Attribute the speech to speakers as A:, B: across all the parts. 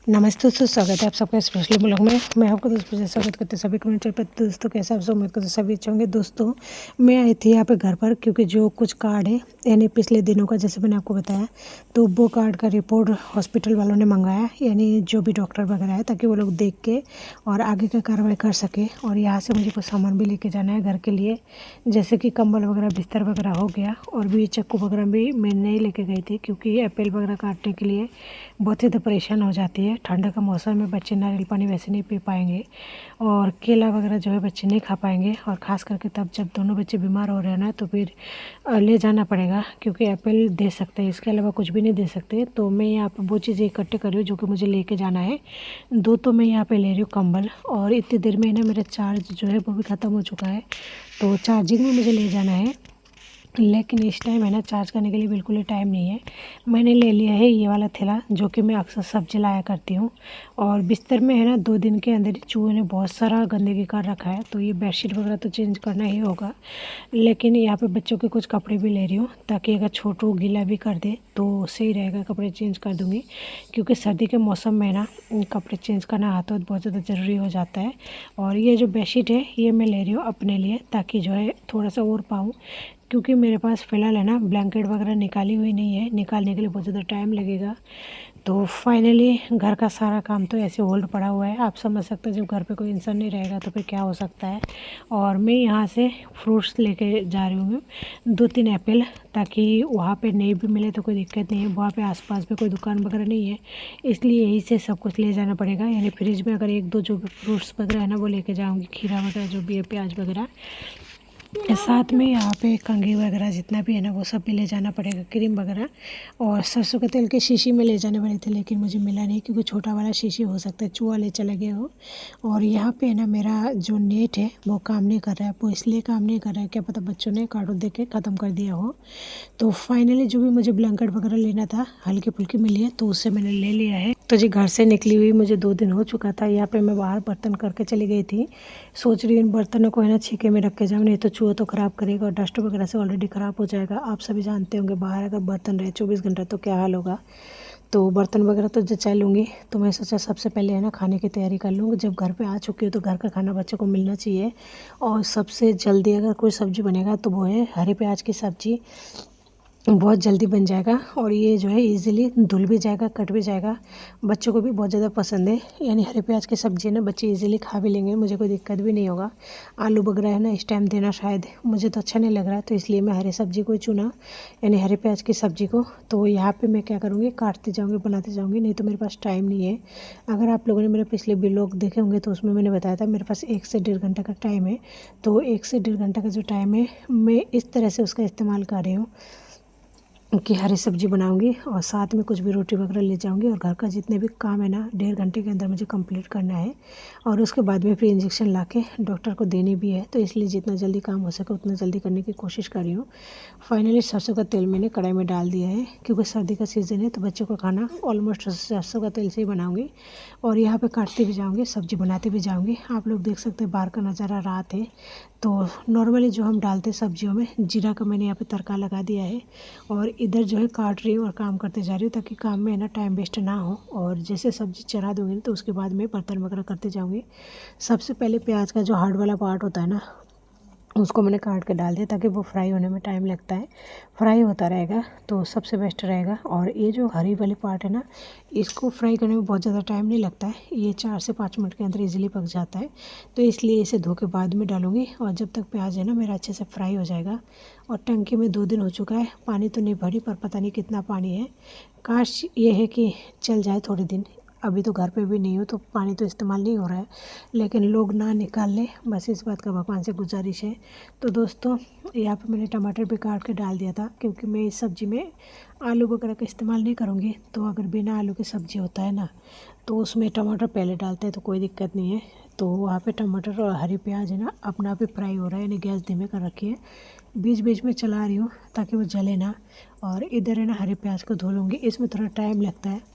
A: नमस्ते दोस्तों, स्वागत है आप सबका स्पेशली ब्लॉग में। मैं आपको दोस्तों स्वागत करते सभी कमेंट पर। दोस्तों कैसे आप सब, उम्मीद करते सभी अच्छे होंगे। दोस्तों मैं आई थी यहाँ पे घर पर, क्योंकि जो कुछ कार्ड है यानी पिछले दिनों का, जैसे मैंने आपको बताया, तो वो कार्ड का रिपोर्ट हॉस्पिटल वालों ने मंगाया, यानी जो भी डॉक्टर वगैरह है, ताकि वो लोग देख के और आगे का कार्रवाई कर सके। और यहाँ से मुझे कुछ सामान भी लेके जाना है घर के लिए, जैसे कि कंबल वगैरह, बिस्तर वगैरह हो गया, और भी चाकू वगैरह भी मैं नहीं लेके गई थी, क्योंकि एप्पल वगैरह काटने के लिए बहुत ज़्यादा परेशान हो जाती है। ठंड का मौसम में बच्चे नारियल पानी वैसे नहीं पी पाएंगे, और केला वगैरह जो है बच्चे नहीं खा पाएंगे, और ख़ास करके तब जब दोनों बच्चे बीमार हो रहे हैं ना, तो फिर ले जाना पड़ेगा, क्योंकि एप्पल दे सकते हैं, इसके अलावा कुछ भी नहीं दे सकते। तो मैं यहाँ पर वो चीज़ें इकट्ठे कर रही हूँ जो कि मुझे लेके जाना है। दो तो मैं यहाँ पे ले रही हूँ कंबल, और इतनी देर में ना मेरा चार्ज जो है वो भी ख़त्म हो चुका है, तो चार्जिंग में मुझे ले जाना है। लेकिन इस टाइम है ना, चार्ज करने के लिए बिल्कुल ही टाइम नहीं है। मैंने ले लिया है ये वाला थैला, जो कि मैं अक्सर सब्जी लाया करती हूँ। और बिस्तर में है ना, 2 दिन के अंदर ही चूहे ने बहुत सारा गंदगी कर रखा है, तो ये बेडशीट वगैरह तो चेंज करना ही होगा। लेकिन यहाँ पे बच्चों के कुछ कपड़े भी ले रही हूँ, ताकि अगर छोटू गीला भी कर दे तो सही रहेगा, कपड़े चेंज कर दूँगी। क्योंकि सर्दी के मौसम में ना कपड़े चेंज करना हाथों बहुत ज़्यादा ज़रूरी हो जाता है। और ये जो बेडशीट है ये मैं ले रही हूँ अपने लिए, ताकि जो है थोड़ा सा और पाऊँ, क्योंकि मेरे पास फ़िलहाल है ना ब्लैंकेट वगैरह निकाली हुई नहीं है, निकालने के लिए बहुत ज़्यादा टाइम लगेगा। तो फाइनली घर का सारा काम तो ऐसे होल्ड पड़ा हुआ है। आप समझ सकते हैं, जब घर पे कोई इंसान नहीं रहेगा तो फिर क्या हो सकता है। और मैं यहाँ से फ्रूट्स लेके जा रही हूँ, 2-3 एप्पल, ताकि वहाँ पे नहीं भी मिले तो कोई दिक्कत नहीं है। वहाँ पे आसपास में कोई दुकान वगैरह नहीं है, इसलिए यहीं से सब कुछ ले जाना पड़ेगा। यानी फ्रिज में अगर 1-2 जो भी फ्रूट्स वगैरह है ना वो लेके जाऊँगी, खीरा वगैरह जो भी है, प्याज वगैरह। साथ में यहाँ पे कंघी वगैरह जितना भी है ना वो सब भी ले जाना पड़ेगा, क्रीम वगैरह। और सरसों के तेल के शीशी में ले जाने वाले थे, लेकिन मुझे मिला नहीं, क्योंकि छोटा वाला शीशी हो सकता है चूहा ले चला गया हो। और यहाँ पे है ना मेरा जो नेट है वो काम नहीं कर रहा है। वो इसलिए काम नहीं कर रहा है, क्या पता बच्चों ने कार्टून देख के ख़त्म कर दिया हो। तो फाइनली जो भी मुझे ब्लैंकेट वगैरह लेना था, हल्की फुल्की मिली है, तो उससे मैंने ले लिया है। तो जी घर से निकली हुई मुझे 2 दिन हो चुका था। यहाँ पे मैं बाहर बर्तन करके चली गई थी, सोच रही हूँ इन बर्तनों को है ना छीके में रख के जाऊँ, नहीं तो चूहा तो ख़राब करेगा, और डस्ट वगैरह से ऑलरेडी ख़राब हो जाएगा। आप सभी जानते होंगे बाहर अगर बर्तन रहे 24 घंटे तो क्या हाल होगा। तो बर्तन वगैरह तो जचा लूँगी। तो मैं सोचा सबसे पहले है ना खाने की तैयारी कर लूँगी। जब घर पे आ चुकी हूँ तो घर का खाना बच्चों को मिलना चाहिए। और सबसे जल्दी अगर कोई सब्ज़ी बनेगा तो वो है हरी प्याज की सब्ज़ी, बहुत जल्दी बन जाएगा। और ये जो है इजीली धुल भी जाएगा, कट भी जाएगा, बच्चों को भी बहुत ज़्यादा पसंद है। यानी हरे प्याज की सब्ज़ी है ना, बच्चे इजीली खा भी लेंगे, मुझे कोई दिक्कत भी नहीं होगा। आलू वगैरह है ना इस टाइम देना शायद मुझे तो अच्छा नहीं लग रहा है, तो इसलिए मैं हरी सब्ज़ी को ही चुना, यानी हरे प्याज की सब्ज़ी को। तो यहाँ पर मैं क्या करूँगी, काटती जाऊँगी, बनाती जाऊँगी, नहीं तो मेरे पास टाइम नहीं है। अगर आप लोगों ने मेरे पिछले व्लॉग देखे होंगे तो उसमें मैंने बताया था मेरे पास 1 से 1.5 घंटे का टाइम है। तो 1 से 1.5 घंटे का जो टाइम है, मैं इस तरह से उसका इस्तेमाल कर रही हूँ कि हरी सब्ज़ी बनाऊंगी, और साथ में कुछ भी रोटी वगैरह ले जाऊंगी। और घर का जितने भी काम है ना 1.5 घंटे के अंदर मुझे कंप्लीट करना है। और उसके बाद में फिर इंजेक्शन लाके डॉक्टर को देनी भी है, तो इसलिए जितना जल्दी काम हो सके उतना जल्दी करने की कोशिश कर रही हूँ। फाइनली सरसों का तेल मैंने कढ़ाई में डाल दिया है, क्योंकि सर्दी का सीज़न है, तो बच्चों का खाना ऑलमोस्ट सरसों का तेल से ही बनाऊँगी। और यहाँ पर काटती भी जाऊँगी, सब्ज़ी बनाती भी जाऊँगी। आप लोग देख सकते हैं बाहर का नज़ारा रात है। तो नॉर्मली जो हम डालते सब्जियों में जीरा का मैंने यहाँ पे तड़का लगा दिया है, और इधर जो है काट रही हूँ और काम करते जा रही हूँ, ताकि काम में है ना टाइम वेस्ट ना हो। और जैसे सब्ज़ी चढ़ा दूँगी तो उसके बाद में बर्तन वगैरह करते जाऊँगी। सबसे पहले प्याज का जो हार्ड वाला पार्ट होता है ना, उसको मैंने काट के डाल दिया, ताकि वो फ्राई होने में टाइम लगता है, फ्राई होता रहेगा तो सबसे बेस्ट रहेगा। और ये जो हरी वाली पार्ट है ना, इसको फ्राई करने में बहुत ज़्यादा टाइम नहीं लगता है, ये 4 से 5 मिनट के अंदर इजीली पक जाता है। तो इसलिए इसे धो के बाद में डालूँगी, और जब तक प्याज है ना मेरा अच्छे से फ्राई हो जाएगा। और टंकी में 2 दिन हो चुका है, पानी तो नहीं भरी, पर पता नहीं कितना पानी है। काश ये है कि चल जाए थोड़े दिन। अभी तो घर पे भी नहीं हो तो पानी तो इस्तेमाल नहीं हो रहा है, लेकिन लोग ना निकाल लें, बस इस बात का भगवान से गुजारिश है। तो दोस्तों यहाँ पे मैंने टमाटर भी काट के डाल दिया था, क्योंकि मैं इस सब्ज़ी में आलू वगैरह का इस्तेमाल नहीं करूँगी। तो अगर बिना आलू की सब्ज़ी होता है ना, तो उसमें टमाटर पहले डालते हैं तो कोई दिक्कत नहीं है। तो वहाँ पे टमाटर और हरी प्याज है ना अपना आप ही फ्राई हो रहा है, यानी गैस धीमे कर रखी है, बीच बीच में चला रही हूँ ताकि वो जले ना। और इधर है ना हरी प्याज को धो लूँगी, इसमें थोड़ा टाइम लगता है,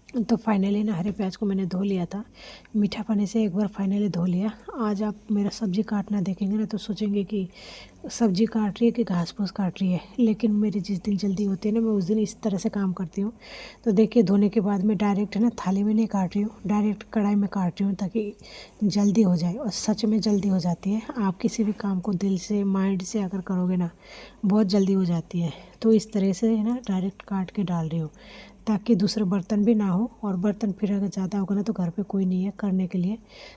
A: तो फाइनली ना हरे प्याज को मैंने धो लिया था, मीठा पानी से एक बार फाइनली धो लिया। आज आप मेरा सब्ज़ी काटना देखेंगे ना तो सोचेंगे कि सब्ज़ी काट रही है कि घास फूस काट रही है, लेकिन मेरी जिस दिन जल्दी होती है ना मैं उस दिन इस तरह से काम करती हूँ। तो देखिए धोने के बाद मैं डायरेक्ट है ना थाली में नहीं काट रही हूँ, डायरेक्ट कढ़ाई में काट रही हूँ ताकि जल्दी हो जाए, और सच में जल्दी हो जाती है। आप किसी भी काम को दिल से माइंड से अगर करोगे ना बहुत जल्दी हो जाती है। तो इस तरह से है ना डायरेक्ट काट के डाल रही हूँ ताकि दूसरे बर्तन भी ना हो, और बर्तन फिर अगर ज़्यादा होगा ना तो घर पे कोई नहीं है करने के लिए,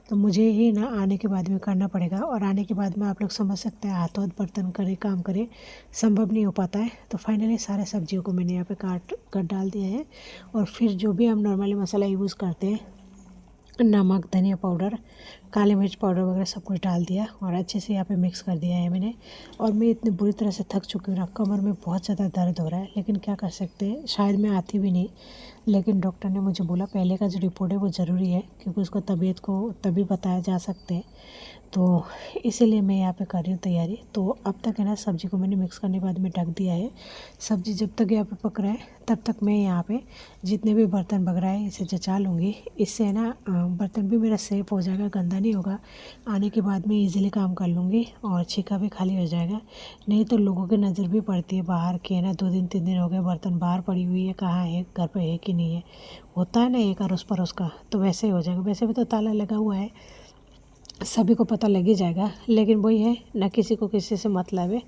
A: तो मुझे ही ना आने के बाद में करना पड़ेगा। और आने के बाद में आप लोग समझ सकते हैं हाथों हाथ बर्तन करे काम करे संभव नहीं हो पाता है। तो फाइनली सारे सब्जियों को मैंने यहाँ पे काट कर डाल दिया है, और फिर जो भी हम नॉर्मली मसाला यूज़ करते हैं, नमक, धनिया पाउडर, काली मिर्च पाउडर वगैरह सब कुछ डाल दिया और अच्छे से यहाँ पे मिक्स कर दिया है मैंने। और मैं इतनी बुरी तरह से थक चुकी हूँ ना, कमर में बहुत ज़्यादा दर्द हो रहा है, लेकिन क्या कर सकते हैं, शायद मैं आती भी नहीं। लेकिन डॉक्टर ने मुझे बोला पहले का जो रिपोर्ट है वो ज़रूरी है, क्योंकि उसको तबीयत को तभी बताया जा सकते हैं। तो इसीलिए मैं यहाँ पे कर रही हूँ तैयारी। तो अब तक है ना सब्ज़ी को मैंने मिक्स करने के बाद में ढक दिया है। सब्ज़ी जब तक यहाँ पे पक रहा है तब तक मैं यहाँ पे जितने भी बर्तन बग रहा है इसे जचा लूँगी। इससे है ना बर्तन भी मेरा सेफ हो जाएगा, गंदा नहीं होगा। आने के बाद में ईज़िली काम कर लूँगी और छिका भी खाली हो जाएगा। नहीं तो लोगों की नज़र भी पड़ती है बाहर की, है ना 2 दिन 3 दिन हो गए बर्तन बाहर पड़ी हुई है, कहाँ है, घर पे है कि नहीं है, होता है ना एक अड़ोस पड़ोस का, तो वैसे ही हो जाएगा। वैसे भी तो ताला लगा हुआ है, सभी को पता लग ही जाएगा, लेकिन वही है ना, किसी को किसी से मतलब है।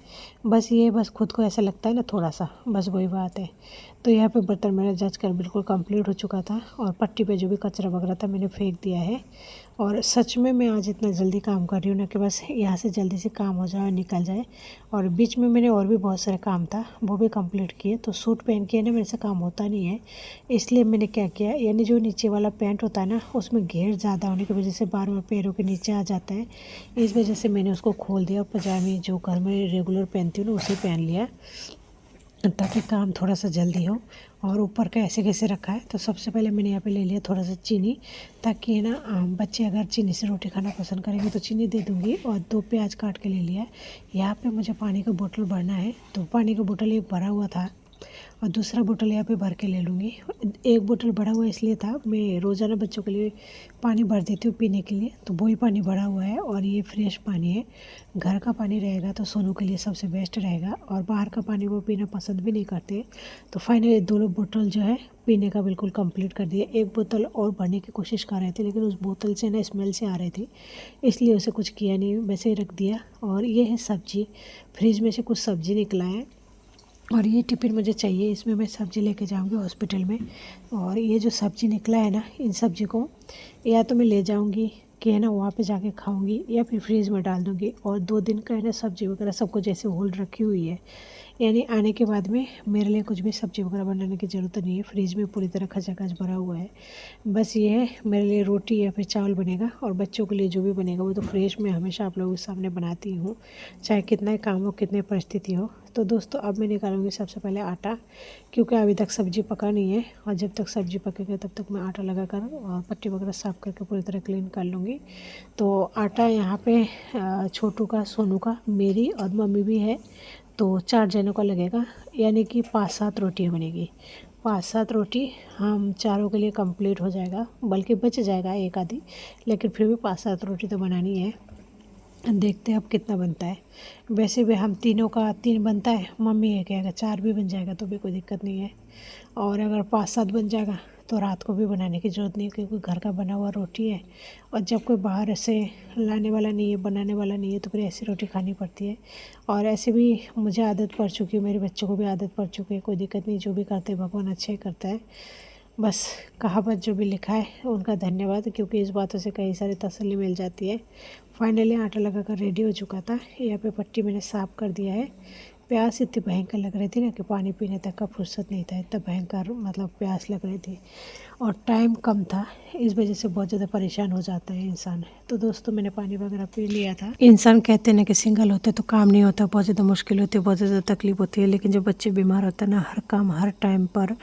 A: बस खुद को ऐसा लगता है ना थोड़ा सा, बस वही बात है। तो यहाँ पे बर्तन मेरा जच कर बिल्कुल कंप्लीट हो चुका था, और पट्टी पे जो भी कचरा वगैरह था मैंने फेंक दिया है। और सच में मैं आज इतना जल्दी काम कर रही हूँ ना कि बस यहाँ से जल्दी से काम हो जाए और निकल जाए। और बीच में मैंने और भी बहुत सारे काम था वो भी कंप्लीट किए। तो सूट पहन के ना मेरे से काम होता नहीं है, इसलिए मैंने क्या किया, यानी जो नीचे वाला पैंट होता है ना उसमें घेर ज़्यादा होने की वजह से बार बार पैरों के नीचे आ जाता है। इस वजह से मैंने उसको खोल दिया, पजामे जो घर में रेगुलर पहनती हूँ ना उसे पहन लिया, ताकि काम थोड़ा सा जल्दी हो। और ऊपर का ऐसे कैसे रखा है, तो सबसे पहले मैंने यहाँ पे ले लिया थोड़ा सा चीनी, ताकि है ना बच्चे अगर चीनी से रोटी खाना पसंद करेंगे तो चीनी दे दूँगी। और 2 प्याज काट के ले लिया है। यहाँ पे मुझे पानी का बोतल भरना है, तो पानी का बोतल एक भरा हुआ था और दूसरा बोतल यहाँ पे भर के ले लूँगी। एक बोतल भरा हुआ इसलिए था, मैं रोज़ाना बच्चों के लिए पानी भर देती हूँ पीने के लिए, तो वही पानी भरा हुआ है और ये फ्रेश पानी है। घर का पानी रहेगा तो सोनू के लिए सबसे बेस्ट रहेगा, और बाहर का पानी वो पीना पसंद भी नहीं करते। तो फाइनली दोनों बोतल जो है पीने का बिल्कुल कंप्लीट कर दिया। एक बोतल और भरने की कोशिश कर रहे थे, लेकिन उस बोतल से ना स्मेल से आ रही थी, इसलिए उसे कुछ किया नहीं, वैसे ही रख दिया। और ये है सब्जी, फ्रिज में से कुछ सब्जी निकला है और ये टिफ़िन मुझे चाहिए, इसमें मैं सब्ज़ी लेके जाऊंगी हॉस्पिटल में। और ये जो सब्ज़ी निकला है ना, इन सब्ज़ी को या तो मैं ले जाऊंगी कि है ना वहाँ पे जाके खाऊंगी, या फिर फ्रीज़ में डाल दूंगी। और 2 दिन का है ना सब्ज़ी वगैरह सबको जैसे होल रखी हुई है, यानी आने के बाद में मेरे लिए कुछ भी सब्ज़ी वगैरह बनाने की ज़रूरत नहीं है, फ्रिज में पूरी तरह खचाखच भरा हुआ है। बस ये है मेरे लिए रोटी या फिर चावल बनेगा, और बच्चों के लिए जो भी बनेगा वो तो फ्रेश में हमेशा आप लोगों के सामने बनाती हूँ, चाहे कितना ही काम हो कितनी परिस्थिति हो। तो दोस्तों अब मैं निकालूंगी सबसे पहले आटा, क्योंकि अभी तक सब्ज़ी पका नहीं है, और जब तक सब्ज़ी पकेगा तब तक मैं आटा लगा कर और पट्टी वगैरह साफ़ करके पूरी तरह क्लीन कर लूँगी। तो आटा यहाँ पे छोटू का, सोनू का, मेरी और मम्मी भी है, तो 4 जनों का लगेगा, यानी कि 5-7 रोटियाँ बनेगी। 5-7 रोटी हम चारों के लिए कंप्लीट हो जाएगा, बल्कि बच जाएगा एक आधी, लेकिन फिर भी 5-7 रोटी तो बनानी है। देखते हैं अब कितना बनता है। वैसे भी हम तीनों का 3 बनता है, मम्मी ये कहेगा 4 भी बन जाएगा तो भी कोई दिक्कत नहीं है। और अगर 5-7 बन जाएगा तो रात को भी बनाने की ज़रूरत नहीं है, क्योंकि घर का बना हुआ रोटी है। और जब कोई बाहर से लाने वाला नहीं है, बनाने वाला नहीं है, तो फिर ऐसी रोटी खानी पड़ती है। और ऐसे भी मुझे आदत पड़ चुकी है, मेरे बच्चों को भी आदत पड़ चुकी है, कोई दिक्कत नहीं, जो भी करते भगवान अच्छा ही करता है। बस कहावत जो भी लिखा है उनका धन्यवाद, क्योंकि इस बातों से कई सारी तसल्ली मिल जाती है। फाइनली आटा लगाकर रेडी हो चुका था, यहाँ पे पट्टी मैंने साफ़ कर दिया है। प्यास इतनी भयंकर लग रही थी ना कि पानी पीने तक का फुर्सत नहीं था, इतना भयंकर मतलब प्यास लग रही थी, और टाइम कम था, इस वजह से बहुत ज़्यादा परेशान हो जाता है इंसान। तो दोस्तों मैंने पानी वगैरह पी लिया था। इंसान कहते हैं ना कि सिंगल होते तो काम नहीं होता, बहुत ज़्यादा मुश्किल होती है, बहुत ज़्यादा तकलीफ होती है, लेकिन जब बच्चे बीमार होते हैं ना, हर काम हर टाइम पर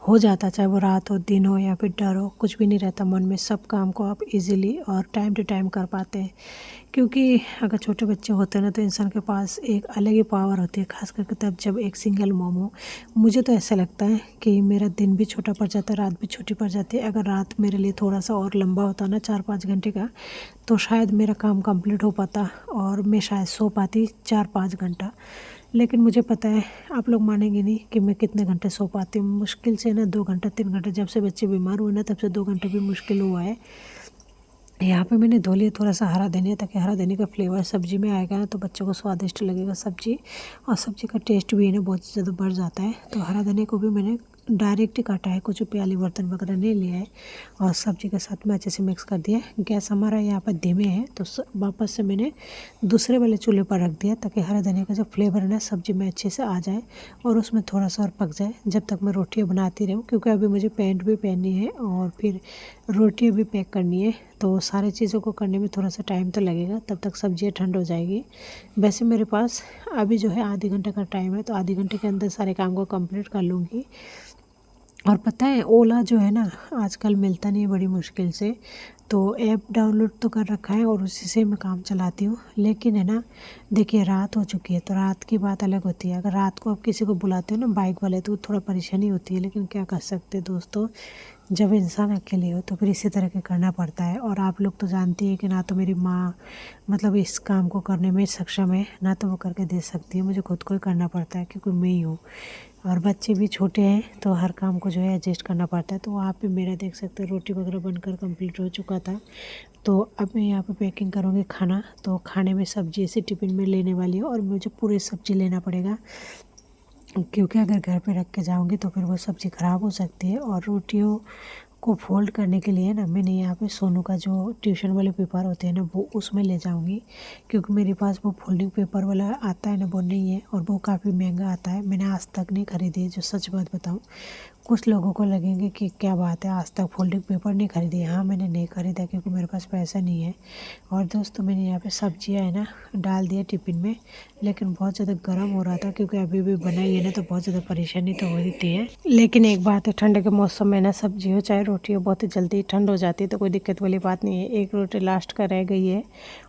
A: हो जाता, चाहे वो रात हो, दिन हो या फिर डर हो, कुछ भी नहीं रहता मन में। सब काम को आप ईजिली और टाइम टू टाइम कर पाते हैं। क्योंकि अगर छोटे बच्चे होते हैं ना, तो इंसान के पास एक अलग ही पावर होती है, खास करके तब जब एक सिंगल मॉम हो। मुझे तो ऐसा लगता है कि मेरा दिन भी छोटा पड़ जाता है, रात भी छोटी पड़ जाती है। अगर रात मेरे लिए थोड़ा सा और लंबा होता ना, 4-5 घंटे का, तो शायद मेरा काम कंप्लीट हो पाता और मैं शायद सो पाती 4-5 घंटा। लेकिन मुझे पता है, आप लोग मानेंगे नहीं कि मैं कितने घंटे सो पाती हूँ। मुश्किल से ना 2 घंटा 3 घंटे। जब से बच्चे बीमार हुए ना, तब से 2 घंटे भी मुश्किल हुआ है। यहाँ पे मैंने धो लिया थोड़ा सा हरा धनिया, ताकि हरा धनिया का फ्लेवर सब्जी में आएगा ना, तो बच्चों को स्वादिष्ट लगेगा सब्जी, और सब्जी का टेस्ट भी है ना बहुत ज़्यादा बढ़ जाता है। तो हरा धनिया को भी मैंने डायरेक्ट ही काटा है, कुछ प्याली बर्तन वगैरह नहीं लिया है, और सब्जी के साथ में अच्छे से मिक्स कर दिया। गैस हमारा यहाँ पर धीमे है, तो वापस से मैंने दूसरे वाले चूल्हे पर रख दिया, ताकि हरा धनिया का जो फ्लेवर है ना सब्जी में अच्छे से आ जाए और उसमें थोड़ा सा और पक जाए, जब तक मैं रोटियाँ बनाती रहूँ। क्योंकि अभी मुझे पैंट भी पहननी है और फिर रोटियाँ भी पैक करनी है, तो सारी चीज़ों को करने में थोड़ा सा टाइम तो लगेगा। तब तक सब्जियाँ ठंड हो जाएगी। वैसे मेरे पास अभी जो है आधे घंटे का टाइम है, तो आधे घंटे के अंदर सारे काम को कंप्लीट कर लूँगी। और पता है, ओला जो है ना आजकल मिलता नहीं है, बड़ी मुश्किल से। तो ऐप डाउनलोड तो कर रखा है और उसी से मैं काम चलाती हूँ। लेकिन है ना, देखिए रात हो चुकी है, तो रात की बात अलग होती है। अगर रात को आप किसी को बुलाते हो ना बाइक वाले, तो थोड़ा परेशानी होती है, लेकिन क्या कर सकते हैं दोस्तों, जब इंसान अकेले हो तो फिर इसी तरह के करना पड़ता है। और आप लोग तो जानती है कि ना तो मेरी माँ मतलब इस काम को करने में सक्षम है, ना तो वो करके दे सकती है। मुझे खुद को ही करना पड़ता है, क्योंकि मैं ही हूँ, और बच्चे भी छोटे हैं, तो हर काम को जो है एडजस्ट करना पड़ता है। तो वहाँ पे मेरा देख सकते हैं रोटी वगैरह बनकर कंप्लीट हो चुका था। तो अब मैं यहाँ पे पैकिंग करूँगी खाना। तो खाने में सब्जी ऐसे टिफ़िन में लेने वाली हूँ, और मुझे पूरी सब्जी लेना पड़ेगा, क्योंकि अगर घर पे रख के जाऊँगी तो फिर वो सब्ज़ी ख़राब हो सकती है। और रोटियों को फोल्ड करने के लिए ना, मैंने यहाँ पे सोनू का जो ट्यूशन वाले पेपर होते हैं ना, वो उसमें ले जाऊँगी, क्योंकि मेरे पास वो फोल्डिंग पेपर वाला आता है ना, वो नहीं है, और वो काफ़ी महंगा आता है। मैंने आज तक नहीं खरीदी है, जो सच बात बताऊँ। कुछ लोगों को लगेंगे कि क्या बात है, आज तक फोल्डिंग पेपर नहीं खरीदी। हाँ, मैंने नहीं खरीदा, क्योंकि मेरे पास पैसा नहीं है। और दोस्तों मैंने यहाँ पे सब्जियाँ है ना डाल दिया टिफ़िन में, लेकिन बहुत ज़्यादा गर्म हो रहा था, क्योंकि अभी भी बनाई है ना, तो बहुत ज़्यादा परेशानी तो हो रही है। लेकिन एक बात है, ठंड के मौसम में ना सब्जी हो चाहे रोटी हो, बहुत ही जल्दी ठंड हो जाती है, तो कोई दिक्कत वाली बात नहीं है। एक रोटी लास्ट का रह गई है,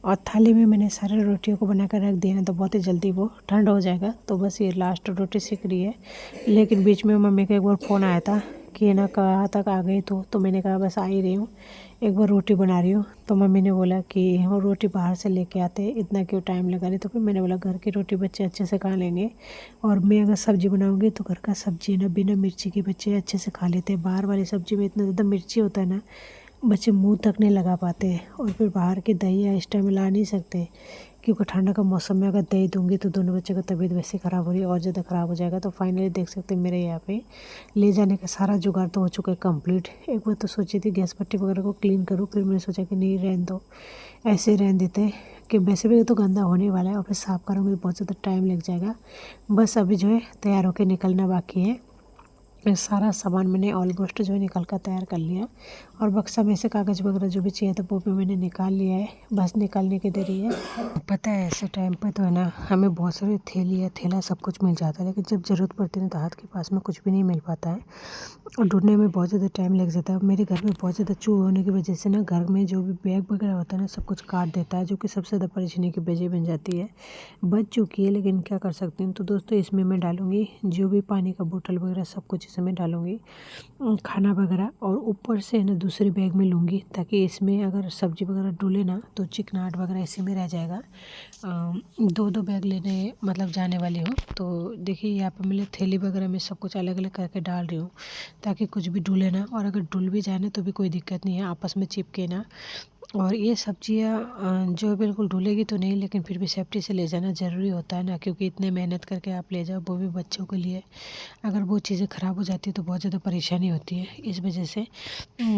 A: और थाली में मैंने सारे रोटियों को बना कर रख दिया ना, तो बहुत ही जल्दी वो ठंड हो जाएगा। तो बस ये लास्ट रोटी सिक रही है। लेकिन बीच में मम्मी का एक बार फ़ोन आया था कि ना कहाँ तक आ गई, तो मैंने कहा बस आ ही रही हूँ, एक बार रोटी बना रही हूँ। तो मम्मी ने बोला कि वो रोटी बाहर से लेके आते, इतना क्यों टाइम लगा रही। तो फिर मैंने बोला घर की रोटी बच्चे अच्छे से खा लेंगे, और मैं अगर सब्ज़ी बनाऊँगी तो घर का सब्ज़ी है ना, बिना मिर्ची के बच्चे अच्छे से खा लेते हैं। बाहर वाली सब्ज़ी में इतना ज़्यादा मिर्ची होता है ना, बच्चे मुंह तक नहीं लगा पाते हैं। और फिर बाहर की दही या इस टाइम ला नहीं सकते, क्योंकि ठंडा का मौसम में अगर दही दूंगी तो दोनों बच्चों का तबीयत वैसे ख़राब हो रही है, और ज़्यादा ख़राब हो जाएगा। तो फाइनली देख सकते हैं मेरे यहाँ पे ले जाने का सारा जुगाड़ तो हो चुका है कंप्लीट। एक बार तो सोची थी गैस पट्टी वगैरह को क्लीन करूँ, फिर मैंने सोचा कि नहीं, रहने दो, ऐसे रहने देते हैं, कि वैसे भी तो गंदा होने वाला है, और फिर साफ़ करूँगी बहुत ज़्यादा टाइम लग जाएगा। बस अभी जो है तैयार होकर निकलना बाकी है। सारा सामान मैंने ऑलमोस्ट जो है निकल कर तैयार कर लिया, और बक्सा में से कागज़ वगैरह जो भी चाहिए था वो भी मैंने निकाल लिया है, बस निकालने की देरी है। पता है ऐसे टाइम पर तो है ना, हमें बहुत सारे थैली या थैला सब कुछ मिल जाता है, लेकिन जब ज़रूरत पड़ती है ना, तो हाथ के पास में कुछ भी नहीं मिल पाता है, और ढूंढने में बहुत ज़्यादा टाइम लग जाता है। मेरे घर में बहुत ज़्यादा चूहे होने की वजह से ना, घर में जो भी बैग वगैरह होता है ना, सब कुछ काट देता है, जो कि सबसे ज़्यादा परेशानी की वजह बन जाती है। बच चुकी है, लेकिन क्या कर सकती हूँ। तो दोस्तों इसमें मैं डालूँगी जो भी पानी का बोतल वगैरह सब कुछ इसमें डालूँगी, खाना वगैरह, और ऊपर से ना दूसरे बैग में लूँगी, ताकि इसमें अगर सब्ज़ी वगैरह डूले ना, तो चिकनाहट वगैरह इसी में रह जाएगा। 2-2 बैग लेने मतलब जाने वाली हूँ। तो देखिए यहाँ पर मैं थैली वगैरह में सब कुछ अलग अलग करके डाल रही हूँ, ताकि कुछ भी डूले ना, और अगर डूल भी जाए ना तो भी कोई दिक्कत नहीं है, आपस में चिपके ना। और ये सब्जियाँ जो बिल्कुल डूलेगी तो नहीं, लेकिन फिर भी सेफ्टी से ले जाना ज़रूरी होता है ना, क्योंकि इतने मेहनत करके आप ले जाओ, वो भी बच्चों के लिए। अगर वो चीज़ें ख़राब हो जाती है तो बहुत ज़्यादा परेशानी होती है इस वजह से।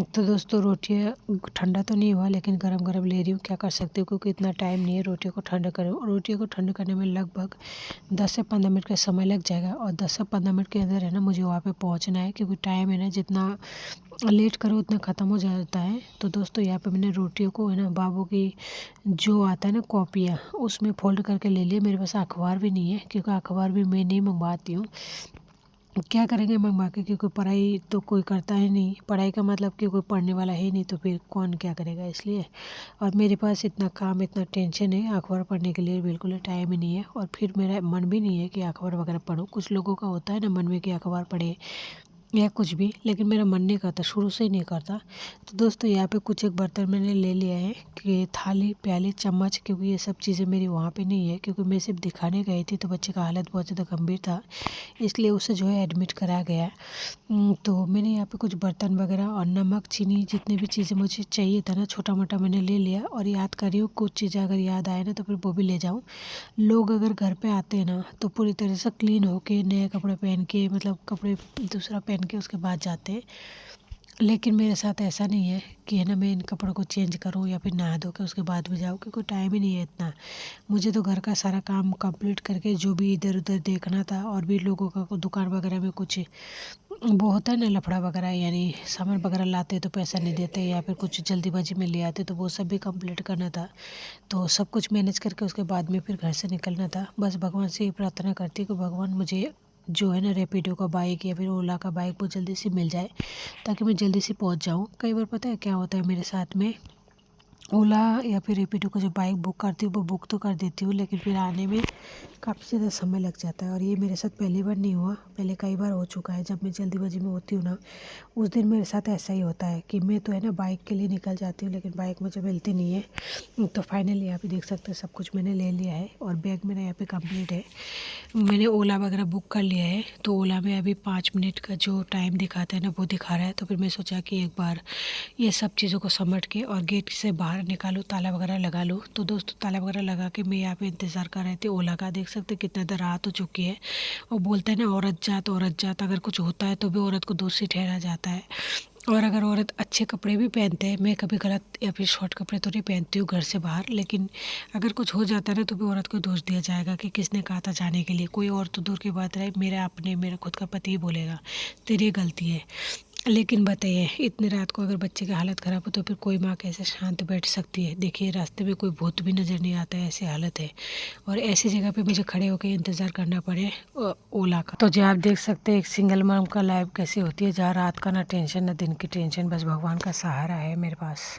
A: तो दोस्तों रोटियाँ ठंडा तो नहीं हुआ लेकिन गरम गरम ले रही हूँ, क्या कर सकती हूँ क्योंकि इतना टाइम नहीं है रोटियों को ठंडा करूँ। रोटियों को ठंडा करने में लगभग 10 से 15 मिनट का समय लग जाएगा और 10 से 15 मिनट के अंदर है ना मुझे वहाँ पे पहुँचना है, क्योंकि टाइम है ना जितना लेट करो उतना ख़त्म हो जाता है। तो दोस्तों यहाँ पे मैंने रोटियों को है ना बाबू की जो आता है ना कॉपियाँ उसमें फ़ोल्ड करके ले लिया। मेरे पास अखबार भी नहीं है क्योंकि अखबार भी मैं नहीं मंगवाती हूँ, क्या करेंगे मंगवा के, क्योंकि पढ़ाई तो कोई करता है नहीं, पढ़ाई का मतलब कि कोई पढ़ने वाला है नहीं तो फिर कौन क्या करेगा इसलिए। और मेरे पास इतना काम इतना टेंशन है अखबार पढ़ने के लिए बिल्कुल टाइम ही नहीं है, और फिर मेरा मन भी नहीं है कि अखबार वगैरह पढूँ। कुछ लोगों का होता है ना मन में कि अखबार पढ़े या कुछ भी, लेकिन मेरा मन नहीं करता, शुरू से ही नहीं करता। तो दोस्तों यहाँ पे कुछ एक बर्तन मैंने ले लिया है कि थाली प्याली चम्मच, क्योंकि ये सब चीज़ें मेरी वहाँ पे नहीं है, क्योंकि मैं सिर्फ दिखाने गई थी तो बच्चे का हालत बहुत ज़्यादा गंभीर था इसलिए उसे जो है एडमिट करा गया। तो मैंने यहाँ पे कुछ बर्तन वगैरह और नमक चीनी जितने भी चीज़ें मुझे चाहिए था ना छोटा मोटा मैंने ले लिया, और याद कर रही हूँ कुछ चीज़ें अगर याद आए ना तो फिर वो भी ले जाऊँ। लोग अगर घर पे आते हैं ना तो पूरी तरह से क्लीन होके नए कपड़े पहन के, मतलब कपड़े दूसरा पहन के उसके बाद जाते हैं, लेकिन मेरे साथ ऐसा नहीं है कि है ना मैं इन कपड़ों को चेंज करूँ या फिर नहा धो के उसके बाद भी जाऊँ, क्योंकि टाइम ही नहीं है इतना। मुझे तो घर का सारा काम कंप्लीट करके जो भी इधर उधर देखना था, और भी लोगों का दुकान वगैरह में कुछ वो होता है ना लफड़ा वगैरह, यानी सामान वगैरह लाते तो पैसा नहीं देते या फिर कुछ जल्दीबाजी में ले आते, तो वो सब भी कंप्लीट करना था। तो सब कुछ मैनेज करके उसके बाद में फिर घर से निकलना था। बस भगवान से ये प्रार्थना करती हूँ कि भगवान मुझे जो है ना रैपिडो का बाइक या फिर ओला का बाइक वो जल्दी से मिल जाए ताकि मैं जल्दी से पहुंच जाऊं। कई बार पता है क्या होता है मेरे साथ में, ओला या फिर रैपिडो का जो बाइक बुक करती हूँ वो बुक तो कर देती हूँ लेकिन फिर आने में काफ़ी ज़्यादा समय लग जाता है। और ये मेरे साथ पहली बार नहीं हुआ, पहले कई बार हो चुका है। जब मैं जल्दीबाजी में होती हूँ ना उस दिन मेरे साथ ऐसा ही होता है कि मैं तो है ना बाइक के लिए निकल जाती हूँ लेकिन बाइक मुझे मिलती नहीं है। तो फाइनली यहाँ पे देख सकते हैं सब कुछ मैंने ले लिया है और बैग मेरा यहाँ पे कंप्लीट है। मैंने ओला वगैरह बुक कर लिया है, तो ओला में अभी 5 मिनट का जो टाइम दिखाता है ना वो दिखा रहा है। तो फिर मैं सोचा कि एक बार ये सब चीज़ों को समेट के और गेट से बाहर निकालूँ, ताला वगैरह लगा लूँ। तो दोस्तों ताला वगैरह लगा के मैं यहाँ पे इंतज़ार कर रही थी ओला का। देख सकते कितना देर रात हो चुकी है। और बोलते हैं ना औरत जात अगर कुछ होता है तो भी औरत को दोषी ठहरा जाता है। और अगर औरत अच्छे कपड़े भी पहनते हैं, मैं कभी गलत या फिर शॉर्ट कपड़े तो नहीं पहनती हूँ घर से बाहर, लेकिन अगर कुछ हो जाता है ना तो भी औरत को दोष दिया जाएगा कि किसने कहा था जाने के लिए। कोई और तो दूर की बात रहे, मेरा खुद का पति ही बोलेगा तेरी गलती है। लेकिन बताइए इतनी रात को अगर बच्चे की हालत ख़राब हो तो फिर कोई माँ कैसे शांत बैठ सकती है। देखिए रास्ते में कोई भूत भी नज़र नहीं आता है, ऐसी हालत है। और ऐसी जगह पे मुझे खड़े होकर इंतज़ार करना पड़े ओला का। तो जी आप देख सकते हैं एक सिंगल मॉम का लाइफ कैसी होती है, जहाँ रात का ना टेंशन ना दिन की टेंशन, बस भगवान का सहारा है मेरे पास।